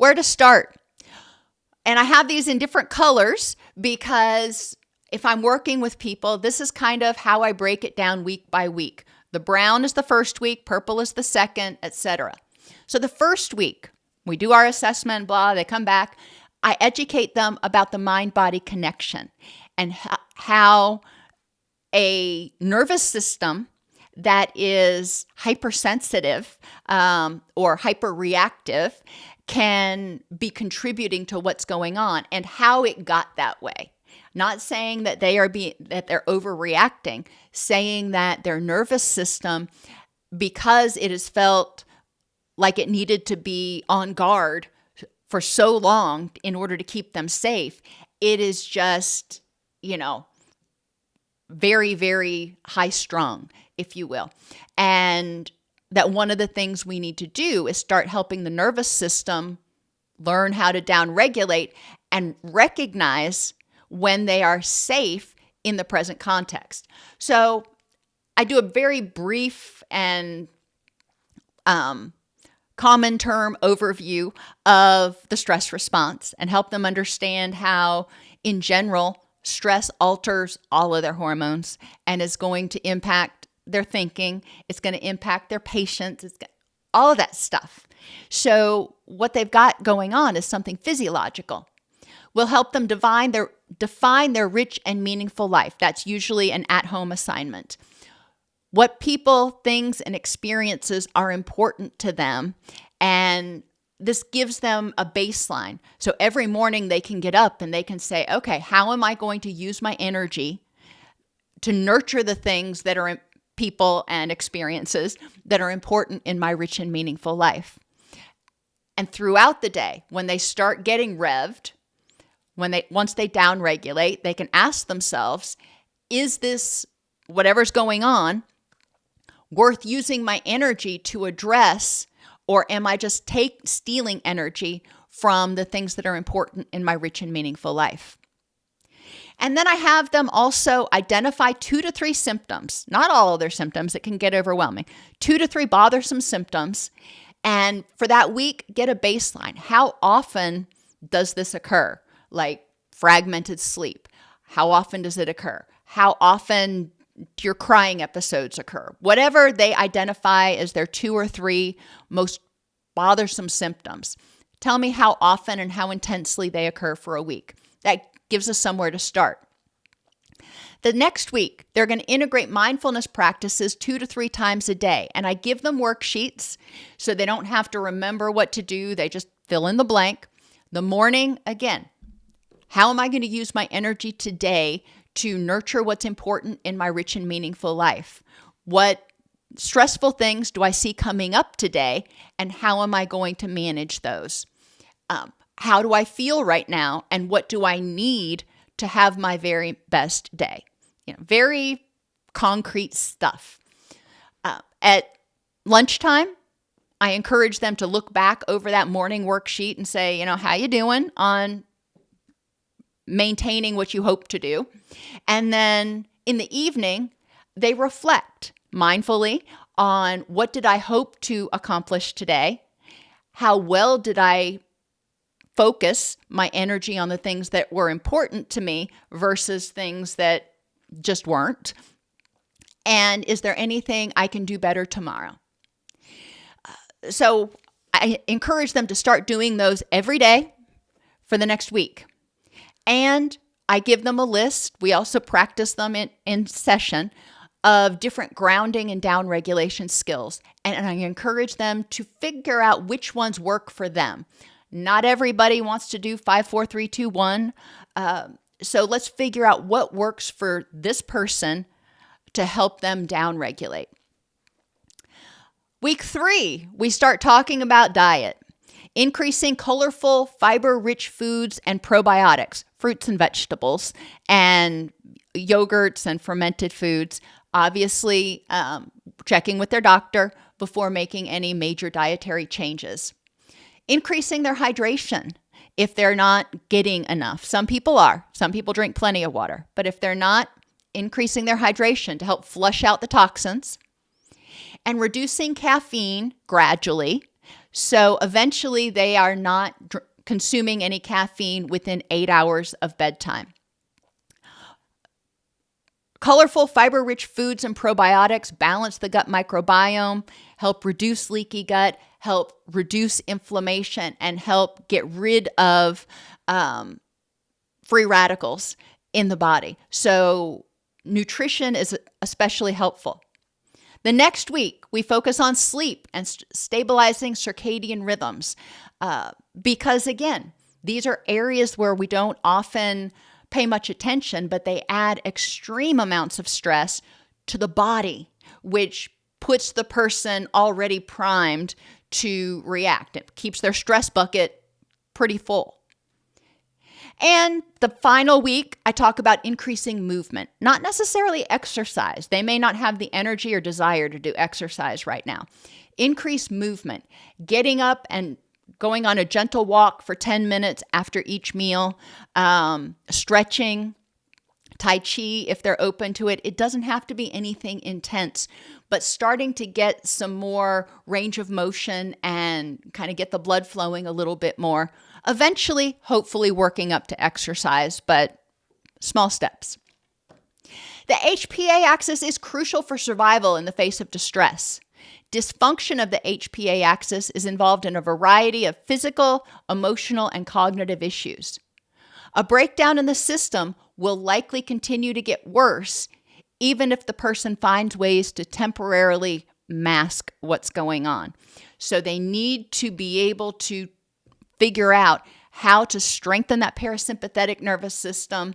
where to start? And I have these in different colors because if I'm working with people, this is kind of how I break it down week by week. The brown is the first week, purple is the second, etc. So the first week, we do our assessment, blah, they come back. I educate them about the mind-body connection and how a nervous system that is hypersensitive or hyperreactive can be contributing to what's going on and how it got that way. Not saying that they're overreacting, saying that their nervous system, because it has felt like it needed to be on guard for so long in order to keep them safe, it is just, very, very high strung, if you will. And that one of the things we need to do is start helping the nervous system learn how to downregulate and recognize when they are safe in the present context. So I do a very brief and common term overview of the stress response and help them understand how, in general, stress alters all of their hormones and is going to impact their thinking. It's going to impact their patience. All of that stuff. So what they've got going on is something physiological. We'll help them define their rich and meaningful life. That's usually an at-home assignment. What people, things, and experiences are important to them, and this gives them a baseline. So every morning they can get up and they can say, okay, how am I going to use my energy to nurture the things that are people and experiences that are important in my rich and meaningful life? And throughout the day, when they start getting revved, once they downregulate, they can ask themselves, is this, whatever's going on, worth using my energy to address, or am I just stealing energy from the things that are important in my rich and meaningful life? And then I have them also identify 2 to 3 symptoms, not all of their symptoms, it can get overwhelming, 2 to 3 bothersome symptoms. And for that week, get a baseline. How often does this occur? Like fragmented sleep. How often does it occur? How often do your crying episodes occur? Whatever they identify as their 2 or 3 most bothersome symptoms. Tell me how often and how intensely they occur for a week. That gives us somewhere to start. The next week, they're going to integrate mindfulness practices 2 to 3 times a day. And I give them worksheets so they don't have to remember what to do. They just fill in the blank. The morning, again, how am I going to use my energy today to nurture what's important in my rich and meaningful life? What stressful things do I see coming up today? And how am I going to manage those? How do I feel right now? And what do I need to have my very best day? Very concrete stuff. At lunchtime, I encourage them to look back over that morning worksheet and say, how you doing on maintaining what you hope to do? And then in the evening, they reflect mindfully on what did I hope to accomplish today? How well did I focus my energy on the things that were important to me versus things that just weren't? And is there anything I can do better tomorrow? So I encourage them to start doing those every day for the next week. And I give them a list. We also practice them in session of different grounding and downregulation skills. And I encourage them to figure out which ones work for them. Not everybody wants to do 5, 4, 3, 2, 1. So let's figure out what works for this person to help them downregulate. Week 3, we start talking about diet. Increasing colorful, fiber-rich foods and probiotics, fruits and vegetables, and yogurts and fermented foods. Obviously, checking with their doctor before making any major dietary changes. Increasing their hydration if they're not getting enough. Some people are. Some people drink plenty of water. But if they're not, increasing their hydration to help flush out the toxins. And reducing caffeine gradually So eventually they are not consuming any caffeine within 8 hours of bedtime. Colorful, fiber-rich foods and probiotics balance the gut microbiome, help reduce leaky gut, help reduce inflammation, and help get rid of free radicals in the body. So nutrition is especially helpful. The next week, we focus on sleep and stabilizing circadian rhythms because, again, these are areas where we don't often pay much attention, but they add extreme amounts of stress to the body, which puts the person already primed to react. It keeps their stress bucket pretty full. And the final week, I talk about increasing movement, not necessarily exercise. They may not have the energy or desire to do exercise right now. Increase movement, getting up and going on a gentle walk for 10 minutes after each meal, stretching, Tai Chi if they're open to it. It doesn't have to be anything intense, but starting to get some more range of motion and kind of get the blood flowing a little bit more. Eventually, hopefully working up to exercise, but small steps. The HPA axis is crucial for survival in the face of distress. Dysfunction of the HPA axis is involved in a variety of physical, emotional, and cognitive issues. A breakdown in the system will likely continue to get worse, even if the person finds ways to temporarily mask what's going on. So they need to be able to figure out how to strengthen that parasympathetic nervous system,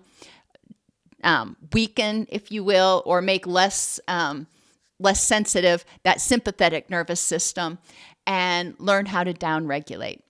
weaken, if you will, or make less sensitive that sympathetic nervous system, and learn how to downregulate.